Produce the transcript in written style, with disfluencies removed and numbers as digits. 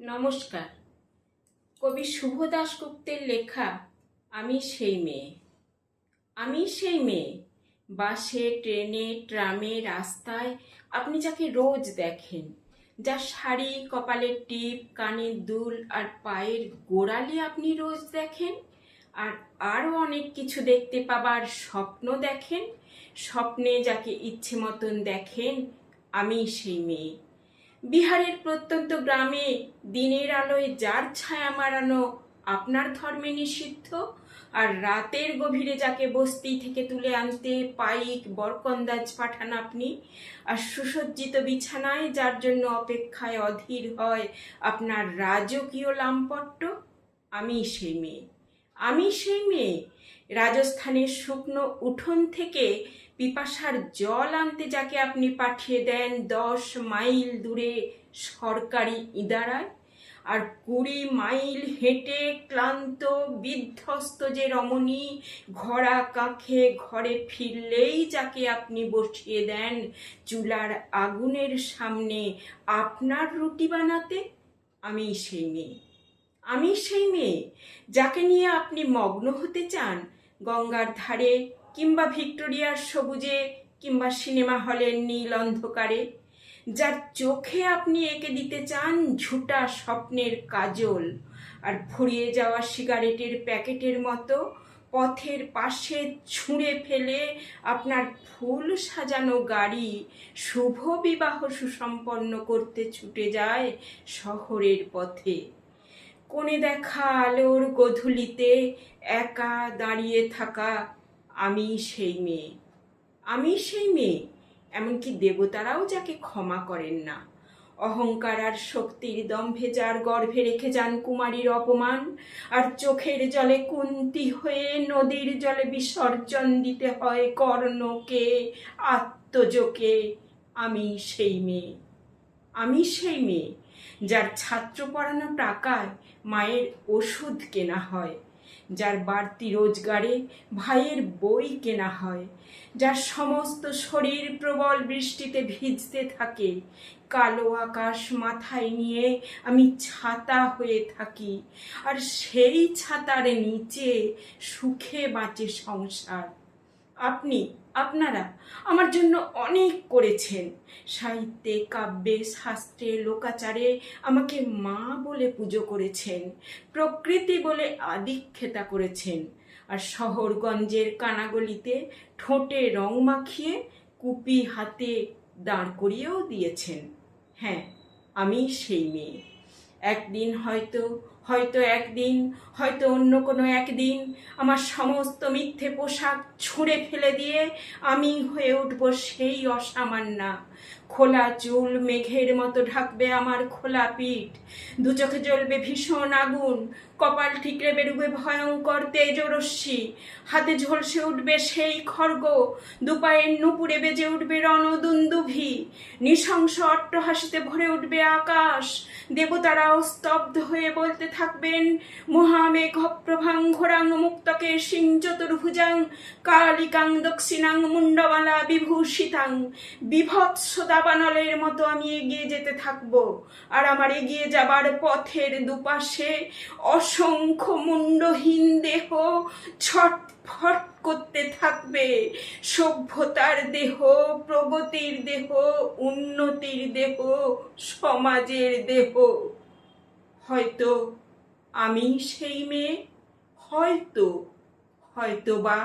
নমস্কার। কবি শুভ দাশগুপ্তের লেখা আমি সেই মেয়ে। আমি সেই মেয়ে। বাসে, ট্রেনে, ট্রামে, রাস্তায় আপনি যাকে রোজ দেখেন, যার শাড়ি, কপালের টিপ, কানের দুল আর পায়ের গোড়ালি আপনি রোজ দেখেন, আর আরও অনেক কিছু দেখতে পাবার স্বপ্ন দেখেন। স্বপ্নে যাকে ইচ্ছে মতন দেখেন, আমি সেই মেয়ে। বিহারের প্রত্যন্ত গ্রামে দিনের আলোয় যার ছায়া মারানো আপনার ধর্মে নিষিদ্ধ, আর রাতের গভীরে যাকে বস্তি থেকে তুলে আনতে পাইক বরকন্দাজ পাঠান আপনি, আর সুসজ্জিত বিছানায় যার জন্য অপেক্ষায় অধীর হয় আপনার রাজকীয় লামপট্ট, আমি সেই মেয়ে। আমি সেই মেয়ে। রাজস্থানের শুকনো উঠোন থেকে পিপাসার জল আনতে যাকে আপনি পাঠিয়ে দেন 10 মাইল দূরে সরকারি ইদারায়, আর 20 মাইল হেঁটে ক্লান্ত বিধ্বস্ত যে রমণী ঘোড়া কাঁখে ঘরে ফিরলেই যাকে আপনি বসিয়ে দেন চুলার আগুনের সামনে আপনার রুটি বানাতে, আমি সেই মেয়ে। আমি সেই মেয়ে যাকে নিয়ে আপনি মগ্ন হতে চান গঙ্গার ধারে, কিংবা ভিক্টোরিয়ার সবুজে, কিংবা সিনেমা হলের নীল অন্ধকারে, যার চোখে আপনি এঁকে দিতে চান ঝুটা স্বপ্নের কাজল, আর ফুরিয়ে যাওয়া সিগারেটের প্যাকেটের মতো পথের পাশে ছুঁড়ে ফেলে আপনার ফুল সাজানো গাড়ি শুভ বিবাহ সুসম্পন্ন করতে ছুটে যায় শহরের পথে। কোণে দেখা আলোর গোধূলিতে একা দাঁড়িয়ে থাকা আমি সেই মেয়ে। আমি সেই মেয়ে। এমনকি দেবতারাও যাকে ক্ষমা করেন না। অহংকার আর শক্তির দম্ভে যার গর্ভে রেখে যান কুমারীর অপমান, আর চোখের জলে কুন্তি হয়ে নদীর জলে বিসর্জন দিতে হয় কর্ণকে, আত্মজকে, আমি সেই মেয়ে। আমি সেই মেয়ে যার ছাত্র পড়ানো টাকায় মায়ের ওষুধ কেনা হয়, যার বাড়তি রোজগারে ভাইয়ের বই কেনা হয়, যার সমস্ত শরীর প্রবল বৃষ্টিতে ভিজতে থাকে, কালো আকাশ মাথায় নিয়ে আমি ছাতা হয়ে থাকি, আর সেই ছাতার নিচে সুখে বাঁচে সংসার। আপনারা আমার জন্য অনেক করেছেন। সাহিত্যে, কাব্যে, শাস্ত্রে, লোকাচারে আমাকে মা বলে পুজো করেছেন, প্রকৃতি বলে আদিক্ষেতা করেছেন, আর শহরগঞ্জের কানাগলিতে ঠোঁটে রং মাখিয়ে কুপি হাতে দাঁড় করিয়েও দিয়েছেন। হ্যাঁ, আমি সেই মেয়ে। একদিন হয়তো অন্য কোনো একদিন আমার সমস্ত মিথ্যে পোশাক ছুঁড়ে ফেলে দিয়ে আমি হয়ে উঠব সেই অসামান্যা। খোলা চুল মেঘের মতো ঢাকবে আমার খোলা পিঠ, দু চোখে জ্বলবে ভীষণ আগুন, কপাল ঠিকরে বেরুবে ভয়ঙ্কর তেজরশ্মি, হাতে ঝলসে উঠবে সেই খড়গ, দুপায়ের নুপুরে বেজে উঠবে রণদুন্দুভি, নৃশংস অট্টহাসিতে ভরে উঠবে আকাশ। দেবতারাও স্তব্ধ হয়ে বলতে থাকবেন মহামেঘ প্রভাং ঘোরাং মুক্তকে সিং চতুর্ভুজাং কালিকাং দক্ষিণাং মুন্ডমালা বিভূষিতাং। বিভৎস দাবানলের মতো আমি এগিয়ে যেতে থাকবো, আর আমার এগিয়ে যাবার পথের দুপাশে অসংখ্য মুন্ডহীন দেহ ছটফট করতে থাকবে। সভ্যতার দেহ, প্রগতির দেহ, উন্নতির দেহ, সমাজের দেহ। হয়তো আমি সেই মেয়ে, হয়তো বা